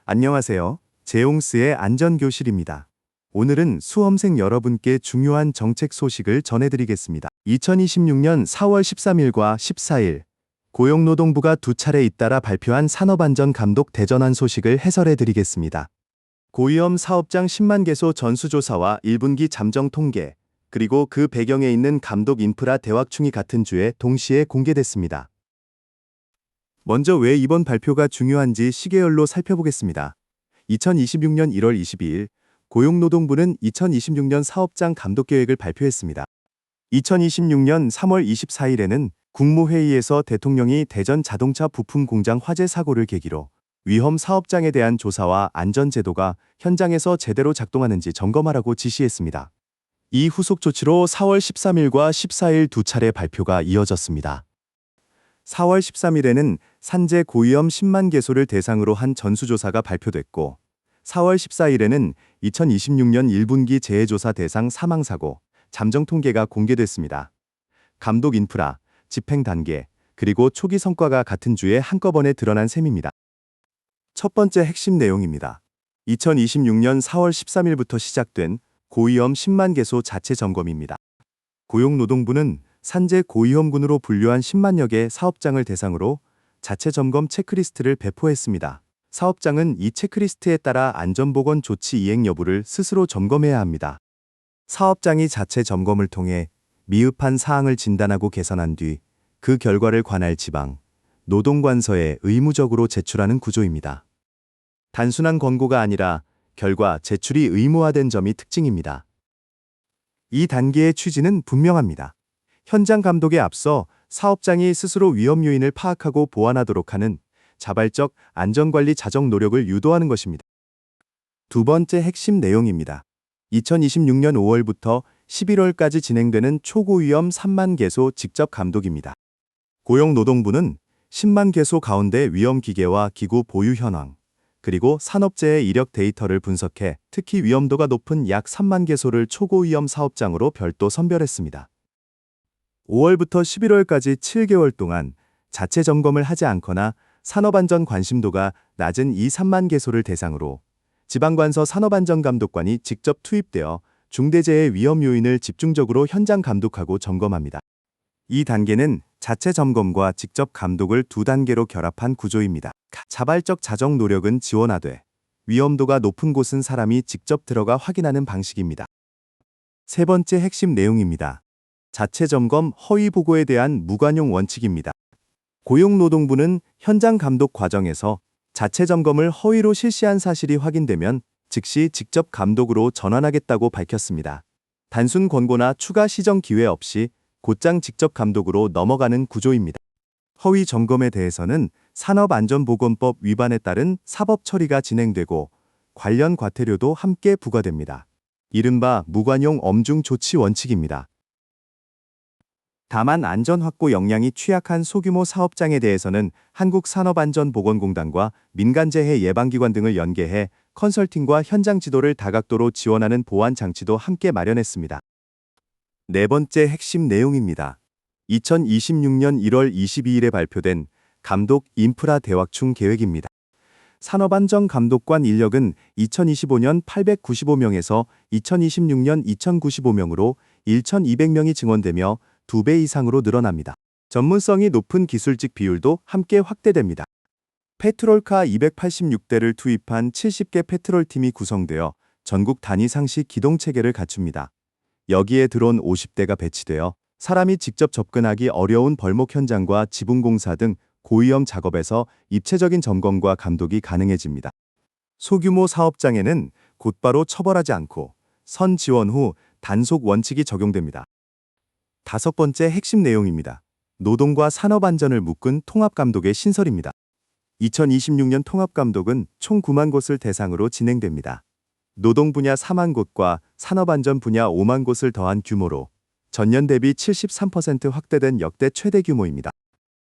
안녕하세요. 제용스의 안전교실입니다. 오늘은 수험생 여러분께 중요한 정책 소식을 전해드리겠습니다. 2026년 4월 13일과 14일, 고용노동부가 두 차례 잇따라 발표한 산업안전감독 대전환 소식을 해설해드리겠습니다. 고위험 사업장 10만 개소 전수조사와 1분기 잠정 통계, 그리고 그 배경에 있는 감독 인프라 대확충이 같은 주에 동시에 공개됐습니다. 먼저 왜 이번 발표가 중요한지 시계열로 살펴보겠습니다. 2026년 1월 22일, 고용노동부는 2026년 사업장 감독계획을 발표했습니다. 2026년 3월 24일에는 국무회의에서 대통령이 대전 자동차 부품 공장 화재 사고를 계기로 위험 사업장에 대한 조사와 안전제도가 현장에서 제대로 작동하는지 점검하라고 지시했습니다. 이 후속 조치로 4월 13일과 14일 두 차례 발표가 이어졌습니다. 4월 13일에는 산재 고위험 10만 개소를 대상으로 한 전수조사가 발표됐고, 4월 14일에는 2026년 1분기 재해조사 대상 사망사고, 잠정 통계가 공개됐습니다. 감독 인프라, 집행 단계, 그리고 초기 성과가 같은 주에 한꺼번에 드러난 셈입니다. 첫 번째 핵심 내용입니다. 2026년 4월 13일부터 시작된 고위험 10만 개소 자체 점검입니다. 고용노동부는 산재 고위험군으로 분류한 10만여 개 사업장을 대상으로 자체 점검 체크리스트를 배포했습니다. 사업장은 이 체크리스트에 따라 안전보건 조치 이행 여부를 스스로 점검해야 합니다. 사업장이 자체 점검을 통해 미흡한 사항을 진단하고 개선한 뒤 그 결과를 관할 지방, 노동관서에 의무적으로 제출하는 구조입니다. 단순한 권고가 아니라 결과 제출이 의무화된 점이 특징입니다. 이 단계의 취지는 분명합니다. 현장 감독에 앞서 사업장이 스스로 위험 요인을 파악하고 보완하도록 하는 자발적 안전관리 자정 노력을 유도하는 것입니다. 두 번째 핵심 내용입니다. 2026년 5월부터 11월까지 진행되는 초고위험 3만 개소 직접 감독입니다. 고용노동부는 10만 개소 가운데 위험 기계와 기구 보유 현황, 그리고 산업재해 이력 데이터를 분석해 특히 위험도가 높은 약 3만 개소를 초고위험 사업장으로 별도 선별했습니다. 5월부터 11월까지 7개월 동안 자체 점검을 하지 않거나 산업안전 관심도가 낮은 이 3만 개소를 대상으로 지방관서 산업안전감독관이 직접 투입되어 중대재해 위험 요인을 집중적으로 현장 감독하고 점검합니다. 이 단계는 자체 점검과 직접 감독을 두 단계로 결합한 구조입니다. 자발적 자정 노력은 지원하되 위험도가 높은 곳은 사람이 직접 들어가 확인하는 방식입니다. 세 번째 핵심 내용입니다. 자체 점검 허위 보고에 대한 무관용 원칙입니다. 고용노동부는 현장 감독 과정에서 자체 점검을 허위로 실시한 사실이 확인되면 즉시 직접 감독으로 전환하겠다고 밝혔습니다. 단순 권고나 추가 시정 기회 없이 곧장 직접 감독으로 넘어가는 구조입니다. 허위 점검에 대해서는 산업안전보건법 위반에 따른 사법 처리가 진행되고 관련 과태료도 함께 부과됩니다. 이른바 무관용 엄중 조치 원칙입니다. 다만 안전 확보 역량이 취약한 소규모 사업장에 대해서는 한국산업안전보건공단과 민간재해 예방기관 등을 연계해 컨설팅과 현장 지도를 다각도로 지원하는 보완 장치도 함께 마련했습니다. 네 번째 핵심 내용입니다. 2026년 1월 22일에 발표된 감독 인프라 대확충 계획입니다. 산업안전감독관 인력은 2025년 895명에서 2026년 2095명으로 1,200명이 증원되며 2배 이상으로 늘어납니다. 전문성이 높은 기술직 비율도 함께 확대됩니다. 페트롤카 286대를 투입한 70개 페트롤팀이 구성되어 전국 단위 상시 기동체계를 갖춥니다. 여기에 드론 50대가 배치되어 사람이 직접 접근하기 어려운 벌목 현장과 지붕공사 등 고위험 작업에서 입체적인 점검과 감독이 가능해집니다. 소규모 사업장에는 곧바로 처벌하지 않고 선 지원 후 단속 원칙이 적용됩니다. 다섯 번째 핵심 내용입니다. 노동과 산업안전을 묶은 통합감독의 신설입니다. 2026년 통합감독은 총 9만 곳을 대상으로 진행됩니다. 노동 분야 4만 곳과 산업안전 분야 5만 곳을 더한 규모로 전년 대비 73% 확대된 역대 최대 규모입니다.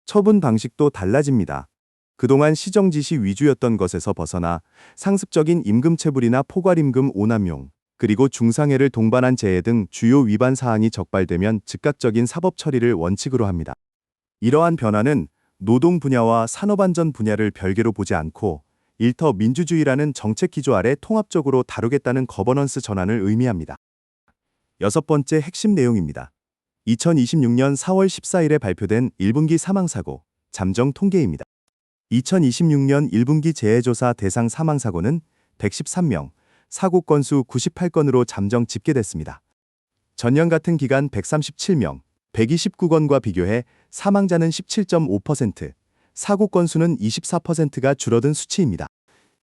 처분 방식도 달라집니다. 그동안 시정 지시 위주였던 것에서 벗어나 상습적인 임금체불이나 포괄임금 오남용, 그리고 중상해를 동반한 재해 등 주요 위반 사항이 적발되면 즉각적인 사법 처리를 원칙으로 합니다. 이러한 변화는 노동 분야와 산업안전 분야를 별개로 보지 않고 일터 민주주의라는 정책 기조 아래 통합적으로 다루겠다는 거버넌스 전환을 의미합니다. 여섯 번째 핵심 내용입니다. 2026년 4월 14일에 발표된 1분기 사망사고, 잠정 통계입니다. 2026년 1분기 재해조사 대상 사망사고는 113명, 사고 건수 98건으로 잠정 집계됐습니다. 전년 같은 기간 137명, 129건과 비교해 사망자는 17.5%, 사고 건수는 24%가 줄어든 수치입니다.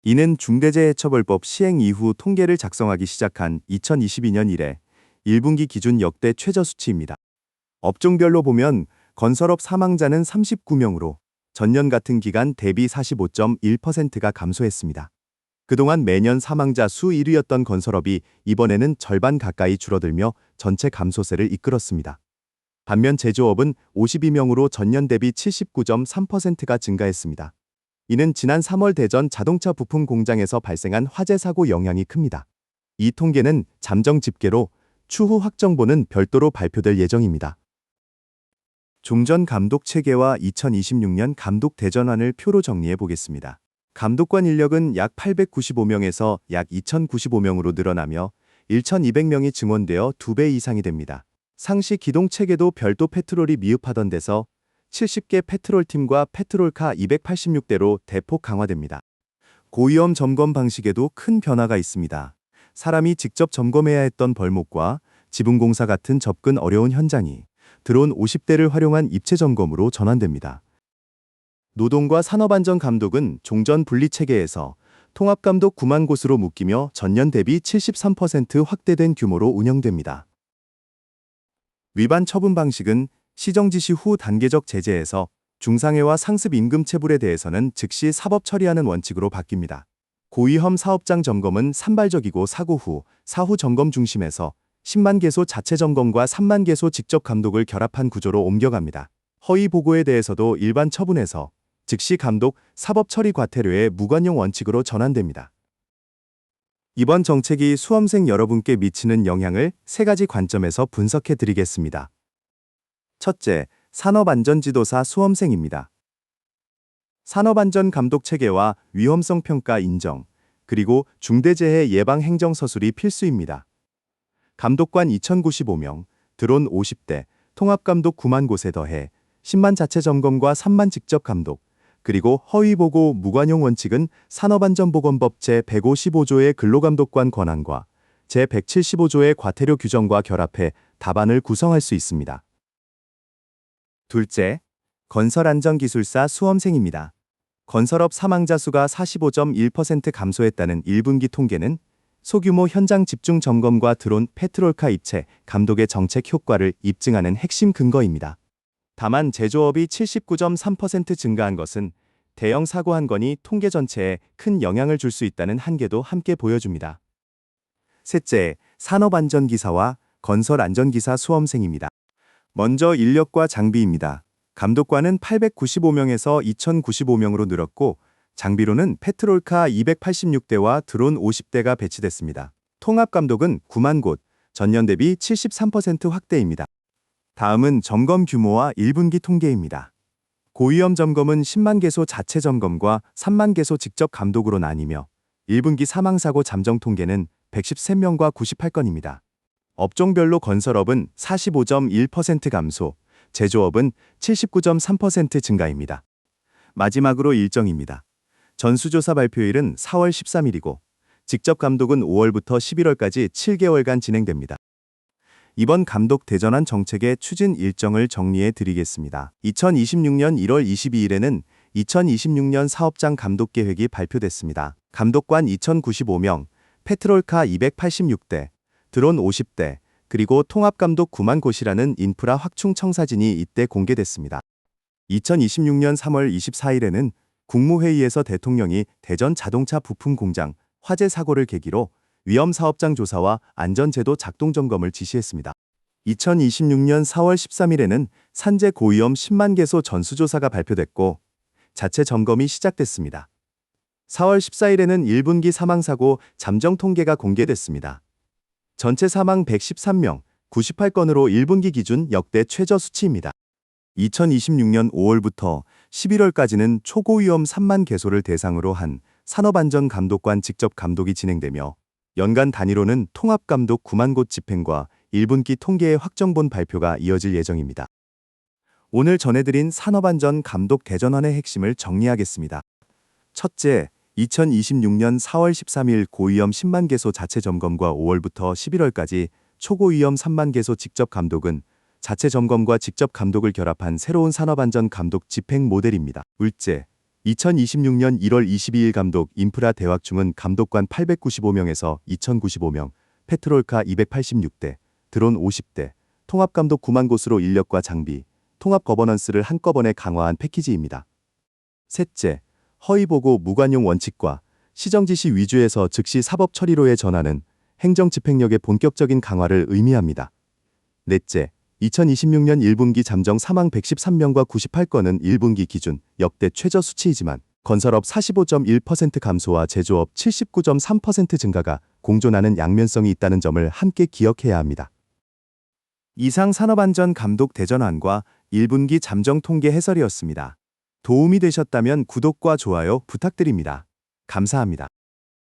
이는 중대재해처벌법 시행 이후 통계를 작성하기 시작한 2022년 이래 1분기 기준 역대 최저 수치입니다. 업종별로 보면 건설업 사망자는 39명으로 전년 같은 기간 대비 45.1%가 감소했습니다. 그동안 매년 사망자 수 1위였던 건설업이 이번에는 절반 가까이 줄어들며 전체 감소세를 이끌었습니다. 반면 제조업은 52명으로 전년 대비 79.3%가 증가했습니다. 이는 지난 3월 대전 자동차 부품 공장에서 발생한 화재 사고 영향이 큽니다. 이 통계는 잠정 집계로 추후 확정본은 별도로 발표될 예정입니다. 종전 감독 체계와 2026년 감독 대전환을 표로 정리해 보겠습니다. 감독관 인력은 약 895명에서 약 2095명으로 늘어나며 1200명이 증원되어 2배 이상이 됩니다. 상시 기동 체계도 별도 페트롤이 미흡하던 데서 70개 페트롤팀과 페트롤카 286대로 대폭 강화됩니다. 고위험 점검 방식에도 큰 변화가 있습니다. 사람이 직접 점검해야 했던 벌목과 지붕공사 같은 접근 어려운 현장이 드론 50대를 활용한 입체 점검으로 전환됩니다. 노동과 산업안전 감독은 종전 분리 체계에서 통합감독 9만 곳으로 묶이며 전년 대비 73% 확대된 규모로 운영됩니다. 위반 처분 방식은 시정 지시 후 단계적 제재에서 중상해와 상습 임금 체불에 대해서는 즉시 사법 처리하는 원칙으로 바뀝니다. 고위험 사업장 점검은 산발적이고 사고 후, 사후 점검 중심에서 10만 개소 자체 점검과 3만 개소 직접 감독을 결합한 구조로 옮겨갑니다. 허위 보고에 대해서도 일반 처분에서 즉시 감독, 사법 처리 과태료의 무관용 원칙으로 전환됩니다. 이번 정책이 수험생 여러분께 미치는 영향을 세 가지 관점에서 분석해 드리겠습니다. 첫째, 산업안전지도사 수험생입니다. 산업안전 감독 체계와 위험성 평가 인정, 그리고 중대재해 예방 행정 서술이 필수입니다. 감독관 2095명, 드론 50대, 통합감독 9만 곳에 더해 10만 자체 점검과 3만 직접 감독, 그리고 허위보고 무관용 원칙은 산업안전보건법 제155조의 근로감독관 권한과 제175조의 과태료 규정과 결합해 답안을 구성할 수 있습니다. 둘째, 건설안전기술사 수험생입니다. 건설업 사망자 수가 45.1% 감소했다는 1분기 통계는 소규모 현장 집중 점검과 드론, 페트롤카 입체, 감독의 정책 효과를 입증하는 핵심 근거입니다. 다만 제조업이 79.3% 증가한 것은 대형 사고 한 건이 통계 전체에 큰 영향을 줄 수 있다는 한계도 함께 보여줍니다. 셋째, 산업안전기사와 건설안전기사 수험생입니다. 먼저 인력과 장비입니다. 감독관은 895명에서 2095명으로 늘었고 장비로는 페트롤카 286대와 드론 50대가 배치됐습니다. 통합감독은 9만 곳, 전년 대비 73% 확대입니다. 다음은 점검 규모와 1분기 통계입니다. 고위험 점검은 10만 개소 자체 점검과 3만 개소 직접 감독으로 나뉘며 1분기 사망사고 잠정 통계는 113명과 98건입니다. 업종별로 건설업은 45.1% 감소, 제조업은 79.3% 증가입니다. 마지막으로 일정입니다. 전수조사 발표일은 4월 13일이고 직접 감독은 5월부터 11월까지 7개월간 진행됩니다. 이번 감독 대전환 정책의 추진 일정을 정리해 드리겠습니다. 2026년 1월 22일에는 2026년 사업장 감독 계획이 발표됐습니다. 감독관 2095명, 페트롤카 286대, 드론 50대, 그리고 통합감독 9만 곳이라는 인프라 확충 청사진이 이때 공개됐습니다. 2026년 3월 24일에는 국무회의에서 대통령이 대전 자동차 부품 공장 화재 사고를 계기로 위험 사업장 조사와 안전제도 작동 점검을 지시했습니다. 2026년 4월 13일에는 산재 고위험 10만 개소 전수조사가 발표됐고 자체 점검이 시작됐습니다. 4월 14일에는 1분기 사망사고 잠정 통계가 공개됐습니다. 전체 사망 113명, 98건으로 1분기 기준 역대 최저 수치입니다. 2026년 5월부터 11월까지는 초고위험 3만 개소를 대상으로 한 산업안전감독관 직접 감독이 진행되며 연간 단위로는 통합감독 9만 곳 집행과 1분기 통계의 확정본 발표가 이어질 예정입니다. 오늘 전해드린 산업안전 감독 대전환의 핵심을 정리하겠습니다. 첫째, 2026년 4월 13일 고위험 10만 개소 자체 점검과 5월부터 11월까지 초고위험 3만 개소 직접 감독은 자체 점검과 직접 감독을 결합한 새로운 산업안전 감독 집행 모델입니다. 둘째, 2026년 1월 22일 감독 인프라 대확충은 감독관 895명에서 2095명, 페트롤카 286대, 드론 50대, 통합감독 9만 곳으로 인력과 장비, 통합 거버넌스를 한꺼번에 강화한 패키지입니다. 셋째, 허위보고 무관용 원칙과 시정지시 위주에서 즉시 사법 처리로의 전환은 행정 집행력의 본격적인 강화를 의미합니다. 넷째, 2026년 1분기 잠정 사망 113명과 98건은 1분기 기준 역대 최저 수치이지만 건설업 45.1% 감소와 제조업 79.3% 증가가 공존하는 양면성이 있다는 점을 함께 기억해야 합니다. 이상 산업안전 감독 대전환과 1분기 잠정 통계 해설이었습니다. 도움이 되셨다면 구독과 좋아요 부탁드립니다. 감사합니다.